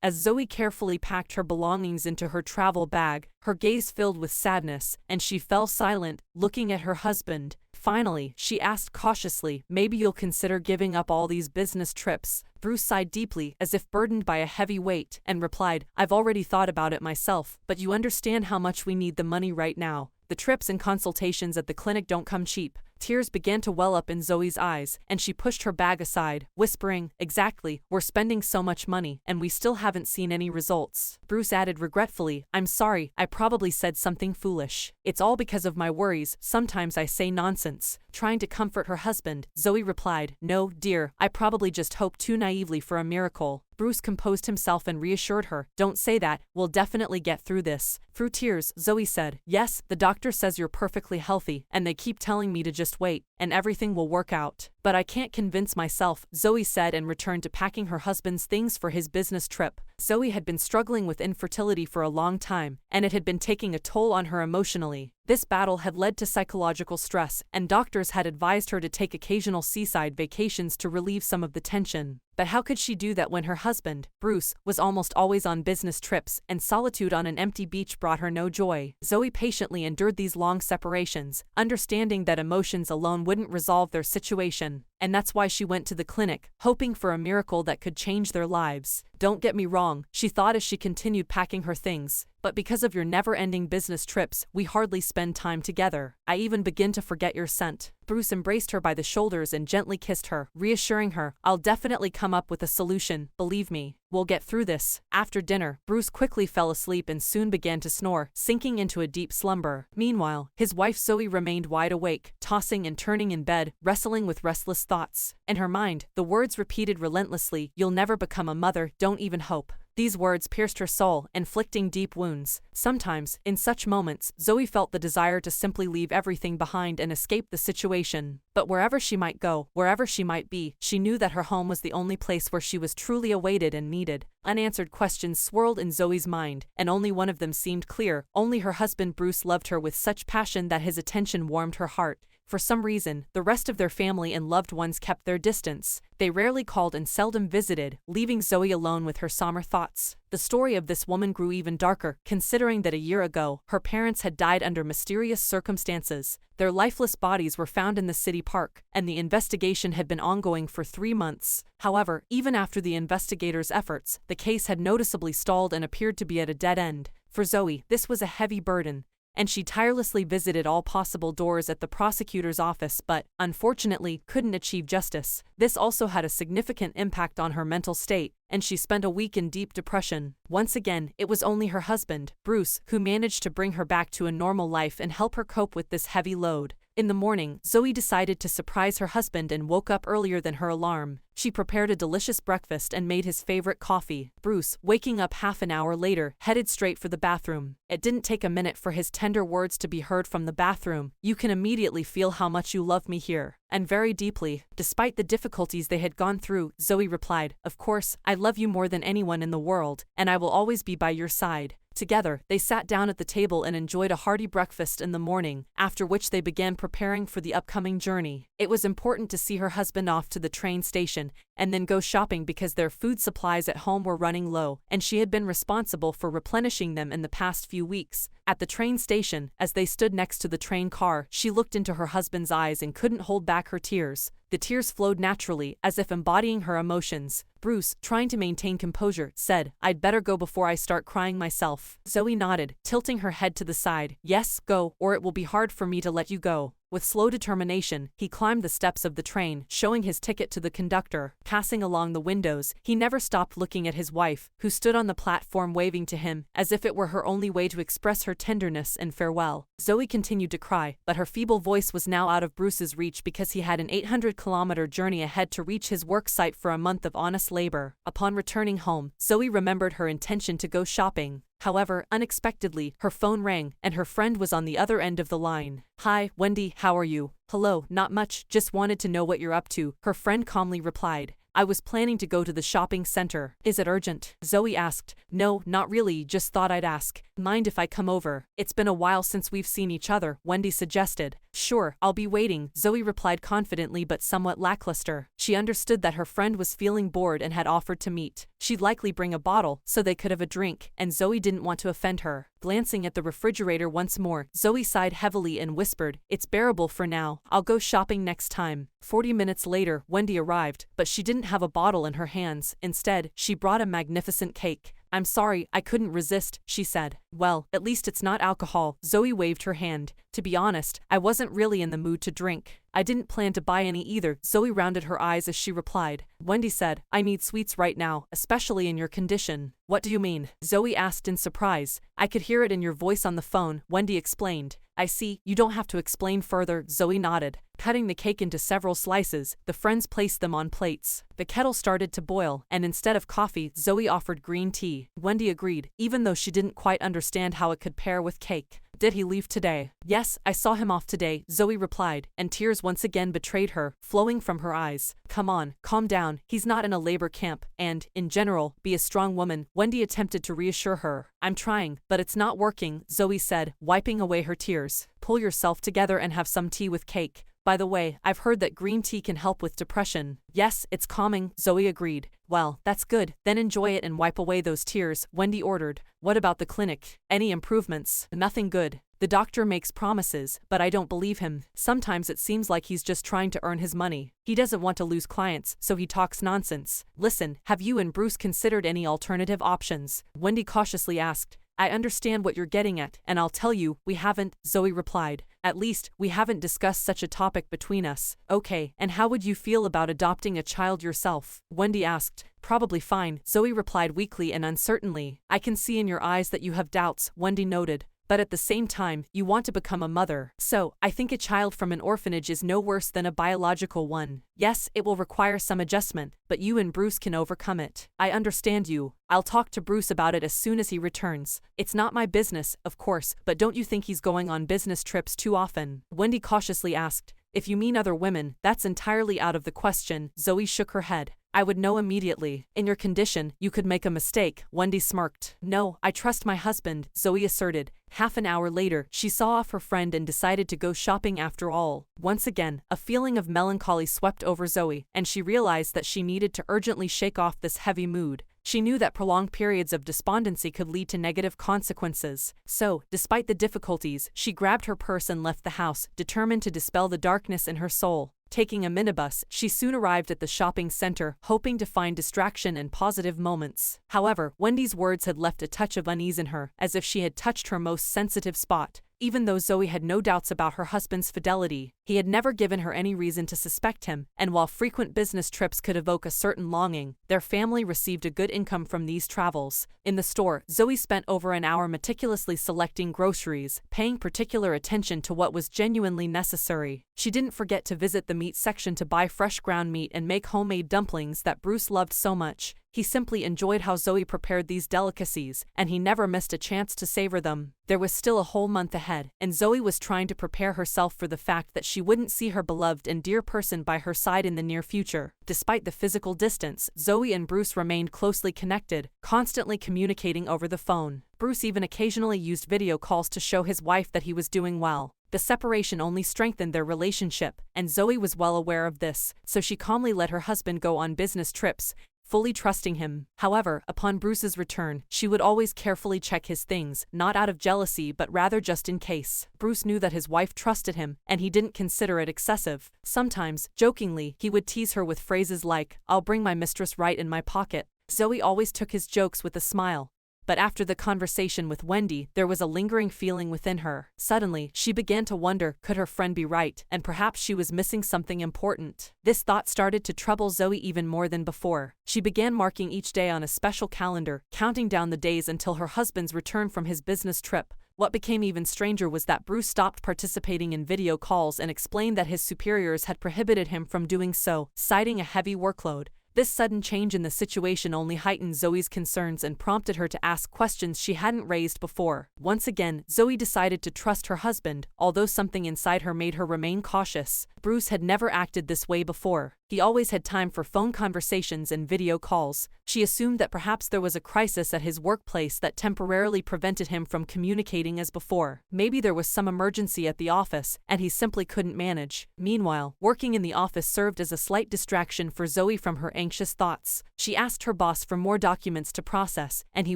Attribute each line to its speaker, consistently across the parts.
Speaker 1: as Zoe carefully packed her belongings into her travel bag, her gaze filled with sadness, and she fell silent, looking at her husband. Finally, she asked cautiously, "Maybe you'll consider giving up all these business trips." Bruce sighed deeply, as if burdened by a heavy weight, and replied, "I've already thought about it myself, but you understand how much we need the money right now. The trips and consultations at the clinic don't come cheap." Tears began to well up in Zoe's eyes, and she pushed her bag aside, whispering, "Exactly, we're spending so much money, and we still haven't seen any results." Bruce added regretfully, "I'm sorry, I probably said something foolish. It's all because of my worries, sometimes I say nonsense." Trying to comfort her husband, Zoe replied, "No, dear, I probably just hoped too naively for a miracle." Bruce composed himself and reassured her, "Don't say that, we'll definitely get through this." Through tears, Zoe said, "Yes, the doctor says you're perfectly healthy, and they keep telling me to just wait, and everything will work out. But I can't convince myself," Zoe said, and returned to packing her husband's things for his business trip. Zoe had been struggling with infertility for a long time, and it had been taking a toll on her emotionally. This battle had led to psychological stress, and doctors had advised her to take occasional seaside vacations to relieve some of the tension. But how could she do that when her husband, Bruce, was almost always on business trips, and solitude on an empty beach brought her no joy? Zoe patiently endured these long separations, understanding that emotions alone wouldn't resolve their situation. And that's why she went to the clinic, hoping for a miracle that could change their lives. "Don't get me wrong," she thought as she continued packing her things, "but because of your never-ending business trips, we hardly spend time together. I even begin to forget your scent." Bruce embraced her by the shoulders and gently kissed her, reassuring her, "I'll definitely come up with a solution, believe me. We'll get through this." After dinner, Bruce quickly fell asleep and soon began to snore, sinking into a deep slumber. Meanwhile, his wife Zoe remained wide awake, tossing and turning in bed, wrestling with restless thoughts. In her mind, the words repeated relentlessly, "You'll never become a mother, don't even hope." These words pierced her soul, inflicting deep wounds. Sometimes, in such moments, Zoe felt the desire to simply leave everything behind and escape the situation. But wherever she might go, wherever she might be, she knew that her home was the only place where she was truly awaited and needed. Unanswered questions swirled in Zoe's mind, and only one of them seemed clear. Only her husband Bruce loved her with such passion that his attention warmed her heart. For some reason, the rest of their family and loved ones kept their distance. They rarely called and seldom visited, leaving Zoe alone with her somber thoughts. The story of this woman grew even darker, considering that a year ago, her parents had died under mysterious circumstances. Their lifeless bodies were found in the city park, and the investigation had been ongoing for 3 months. However, even after the investigators' efforts, the case had noticeably stalled and appeared to be at a dead end. For Zoe, this was a heavy burden, and she tirelessly visited all possible doors at the prosecutor's office but, unfortunately, couldn't achieve justice. This also had a significant impact on her mental state, and she spent a week in deep depression. Once again, it was only her husband, Bruce, who managed to bring her back to a normal life and help her cope with this heavy load. In the morning, Zoe decided to surprise her husband and woke up earlier than her alarm. She prepared a delicious breakfast and made his favorite coffee. Bruce, waking up half an hour later, headed straight for the bathroom. It didn't take a minute for his tender words to be heard from the bathroom. "You can immediately feel how much you love me here, and very deeply." Despite the difficulties they had gone through, Zoe replied, "Of course, I love you more than anyone in the world, and I will always be by your side." Together, they sat down at the table and enjoyed a hearty breakfast in the morning, after which they began preparing for the upcoming journey. It was important to see her husband off to the train station, and then go shopping because their food supplies at home were running low, and she had been responsible for replenishing them in the past few weeks. At the train station, as they stood next to the train car, she looked into her husband's eyes and couldn't hold back her tears. The tears flowed naturally, as if embodying her emotions. Bruce, trying to maintain composure, said, "I'd better go before I start crying myself." Zoe nodded, tilting her head to the side. "Yes, go, or it will be hard for me to let you go." With slow determination, he climbed the steps of the train, showing his ticket to the conductor. Passing along the windows, he never stopped looking at his wife, who stood on the platform waving to him, as if it were her only way to express her tenderness and farewell. Zoe continued to cry, but her feeble voice was now out of Bruce's reach because he had an 800-kilometer journey ahead to reach his work site for a month of honest labor. Upon returning home, Zoe remembered her intention to go shopping. However, unexpectedly, her phone rang, and her friend was on the other end of the line. "Hi, Wendy, how are you?" "Hello, not much, just wanted to know what you're up to," her friend calmly replied. "I was planning to go to the shopping center. Is it urgent?" Zoe asked. "No, not really, just thought I'd ask. Mind if I come over? It's been a while since we've seen each other," Wendy suggested. Sure, I'll be waiting, Zoe replied confidently but somewhat lackluster. She understood that her friend was feeling bored and had offered to meet. She'd likely bring a bottle, so they could have a drink, and Zoe didn't want to offend her. Glancing at the refrigerator once more, Zoe sighed heavily and whispered, "It's bearable for now. I'll go shopping next time." 40 minutes later, Wendy arrived, but she didn't have a bottle in her hands. Instead, she brought a magnificent cake. "I'm sorry, I couldn't resist," she said. "Well, at least it's not alcohol." Zoe waved her hand. "To be honest, I wasn't really in the mood to drink. I didn't plan to buy any either." Zoe rounded her eyes as she replied. Wendy said, "I need sweets right now, especially in your condition." "What do you mean?" Zoe asked in surprise. "I could hear it in your voice on the phone," Wendy explained. "I see, you don't have to explain further," Zoe nodded. Cutting the cake into several slices, the friends placed them on plates. The kettle started to boil, and instead of coffee, Zoe offered green tea. Wendy agreed, even though she didn't quite understand how it could pair with cake. "Did he leave today?" "Yes, I saw him off today," Zoe replied, and tears once again betrayed her, flowing from her eyes. "Come on, calm down, he's not in a labor camp, and, in general, be a strong woman," Wendy attempted to reassure her. "I'm trying, but it's not working," Zoe said, wiping away her tears. "Pull yourself together and have some tea with cake. By the way, I've heard that green tea can help with depression." "Yes, it's calming," Zoe agreed. "Well, that's good, then enjoy it and wipe away those tears," Wendy ordered. "What about the clinic? Any improvements?" "Nothing good. The doctor makes promises, but I don't believe him. Sometimes it seems like he's just trying to earn his money. He doesn't want to lose clients, so he talks nonsense." "Listen, have you and Bruce considered any alternative options?" Wendy cautiously asked. "I understand what you're getting at, and I'll tell you, we haven't," Zoe replied. "At least, we haven't discussed such a topic between us." "Okay, and how would you feel about adopting a child yourself?" Wendy asked. "Probably fine," Zoe replied weakly and uncertainly. "I can see in your eyes that you have doubts," Wendy noted. "But at the same time, you want to become a mother. So, I think a child from an orphanage is no worse than a biological one. Yes, it will require some adjustment, but you and Bruce can overcome it." "I understand you. I'll talk to Bruce about it as soon as he returns. It's not my business, of course, but don't you think he's going on business trips too often?" Wendy cautiously asked. "If you mean other women, that's entirely out of the question," Zoe shook her head. "I would know immediately. In your condition, you could make a mistake," Wendy smirked. "No, I trust my husband," Zoe asserted. Half an hour later, she saw off her friend and decided to go shopping after all. Once again, a feeling of melancholy swept over Zoe, and she realized that she needed to urgently shake off this heavy mood. She knew that prolonged periods of despondency could lead to negative consequences. So, despite the difficulties, she grabbed her purse and left the house, determined to dispel the darkness in her soul. Taking a minibus, she soon arrived at the shopping center, hoping to find distraction and positive moments. However, Wendy's words had left a touch of unease in her, as if she had touched her most sensitive spot. Even though Zoe had no doubts about her husband's fidelity, he had never given her any reason to suspect him, and while frequent business trips could evoke a certain longing, their family received a good income from these travels. In the store, Zoe spent over an hour meticulously selecting groceries, paying particular attention to what was genuinely necessary. She didn't forget to visit the meat section to buy fresh ground meat and make homemade dumplings that Bruce loved so much. He simply enjoyed how Zoe prepared these delicacies, and he never missed a chance to savor them. There was still a whole month ahead, and Zoe was trying to prepare herself for the fact that she wouldn't see her beloved and dear person by her side in the near future. Despite the physical distance, Zoe and Bruce remained closely connected, constantly communicating over the phone. Bruce even occasionally used video calls to show his wife that he was doing well. The separation only strengthened their relationship, and Zoe was well aware of this, so she calmly let her husband go on business trips, fully trusting him. However, upon Bruce's return, she would always carefully check his things, not out of jealousy but rather just in case. Bruce knew that his wife trusted him, and he didn't consider it excessive. Sometimes, jokingly, he would tease her with phrases like, "I'll bring my mistress right in my pocket." Zoe always took his jokes with a smile. But after the conversation with Wendy, there was a lingering feeling within her. Suddenly, she began to wonder, could her friend be right, and perhaps she was missing something important. This thought started to trouble Zoe even more than before. She began marking each day on a special calendar, counting down the days until her husband's return from his business trip. What became even stranger was that Bruce stopped participating in video calls and explained that his superiors had prohibited him from doing so, citing a heavy workload. This sudden change in the situation only heightened Zoe's concerns and prompted her to ask questions she hadn't raised before. Once again, Zoe decided to trust her husband, although something inside her made her remain cautious. Bruce had never acted this way before. He always had time for phone conversations and video calls. She assumed that perhaps there was a crisis at his workplace that temporarily prevented him from communicating as before. Maybe there was some emergency at the office, and he simply couldn't manage. Meanwhile, working in the office served as a slight distraction for Zoe from her anxious thoughts. She asked her boss for more documents to process, and he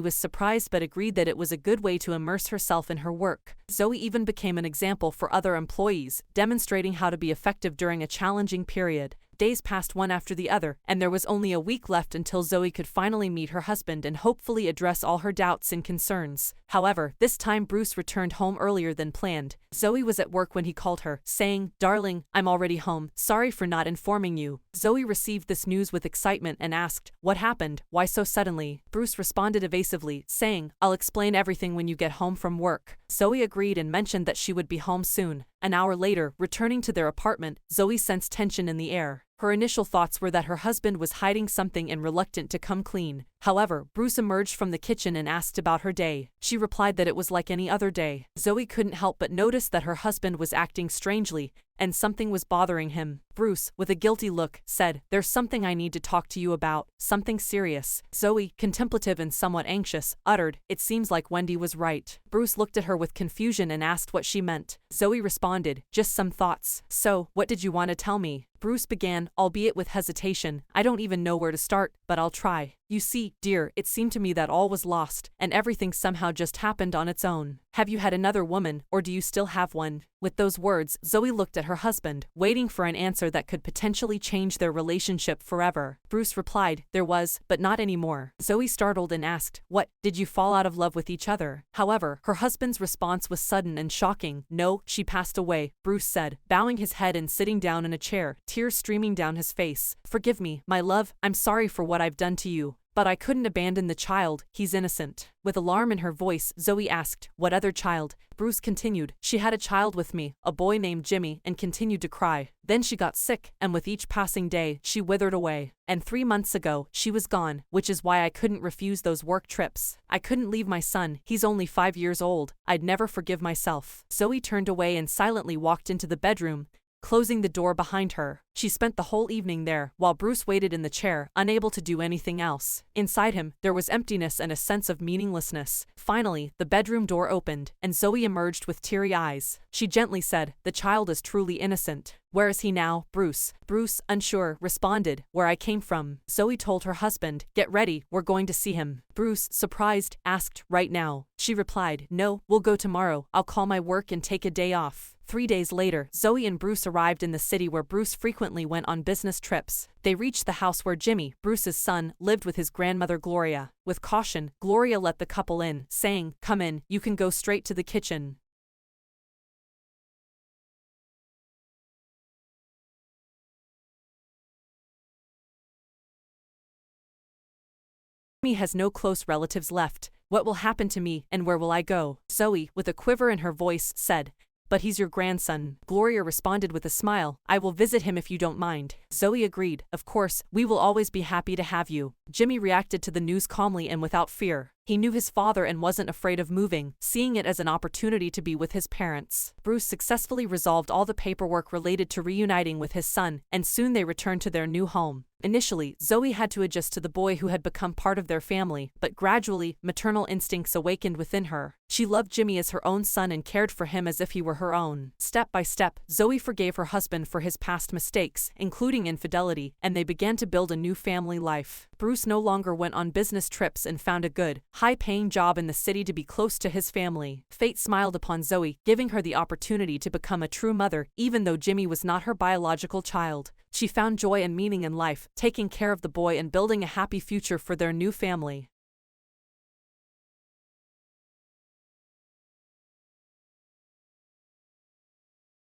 Speaker 1: was surprised but agreed that it was a good way to immerse herself in her work. Zoe even became an example for other employees, demonstrating how to be effective during a challenging period. Days passed one after the other, and there was only a week left until Zoe could finally meet her husband and hopefully address all her doubts and concerns. However, this time Bruce returned home earlier than planned. Zoe was at work when he called her, saying, "Darling, I'm already home. Sorry for not informing you." Zoe received this news with excitement and asked, "What happened? Why so suddenly?" Bruce responded evasively, saying, "I'll explain everything when you get home from work." Zoe agreed and mentioned that she would be home soon. An hour later, returning to their apartment, Zoe sensed tension in the air. Her initial thoughts were that her husband was hiding something and reluctant to come clean. However, Bruce emerged from the kitchen and asked about her day. She replied that it was like any other day. Zoe couldn't help but notice that her husband was acting strangely, and something was bothering him. Bruce, with a guilty look, said, "There's something I need to talk to you about, something serious." Zoe, contemplative and somewhat anxious, uttered, "It seems like Wendy was right." Bruce looked at her with confusion and asked what she meant. Zoe responded, "Just some thoughts." "So, what did you want to tell me?" Bruce began, albeit with hesitation. "I don't even know where to start, but I'll try. You see, dear, it seemed to me that all was lost, and everything somehow just happened on its own. Have you had another woman, or do you still have one?" With those words, Zoe looked at her husband, waiting for an answer that could potentially change their relationship forever. Bruce replied, "There was, but not anymore." Zoe startled and asked, "What, did you fall out of love with each other?" However, her husband's response was sudden and shocking. "No, she passed away," Bruce said, bowing his head and sitting down in a chair, tears streaming down his face. "Forgive me, my love, I'm sorry for what I've done to you. But I couldn't abandon the child, he's innocent." With alarm in her voice, Zoe asked, "What other child?" Bruce continued, "She had a child with me, a boy named Jimmy," and continued to cry. "Then she got sick, and with each passing day, she withered away. And 3 months ago, she was gone, which is why I couldn't refuse those work trips. I couldn't leave my son, he's only 5 years old. I'd never forgive myself." Zoe turned away and silently walked into the bedroom, closing the door behind her. She spent the whole evening there, while Bruce waited in the chair, unable to do anything else. Inside him, there was emptiness and a sense of meaninglessness. Finally, the bedroom door opened, and Zoe emerged with teary eyes. She gently said, "The child is truly innocent." "Where is he now, Bruce?" Bruce, unsure, responded, "Where I came from." Zoe told her husband, "Get ready, we're going to see him." Bruce, surprised, asked, "Right now?" She replied, "No, we'll go tomorrow. I'll call my work and take a day off." 3 days later, Zoe and Bruce arrived in the city where Bruce frequently went on business trips. They reached the house where Jimmy, Bruce's son, lived with his grandmother Gloria. With caution, Gloria let the couple in, saying, "Come in, you can go straight to the kitchen." Jimmy has no close relatives left. What will happen to me, and where will I go? Zoe, with a quiver in her voice, said, "But he's your grandson." Gloria responded with a smile, "I will visit him if you don't mind." Zoe agreed, "Of course, we will always be happy to have you." Jimmy reacted to the news calmly and without fear. He knew his father and wasn't afraid of moving, seeing it as an opportunity to be with his parents. Bruce successfully resolved all the paperwork related to reuniting with his son, and soon they returned to their new home. Initially, Zoe had to adjust to the boy who had become part of their family, but gradually, maternal instincts awakened within her. She loved Jimmy as her own son and cared for him as if he were her own. Step by step, Zoe forgave her husband for his past mistakes, including infidelity, and they began to build a new family life. Bruce no longer went on business trips and found a good, high-paying job in the city to be close to his family. Fate smiled upon Zoe, giving her the opportunity to become a true mother, even though Jimmy was not her biological child. She found joy and meaning in life, taking care of the boy and building a happy future for their new family.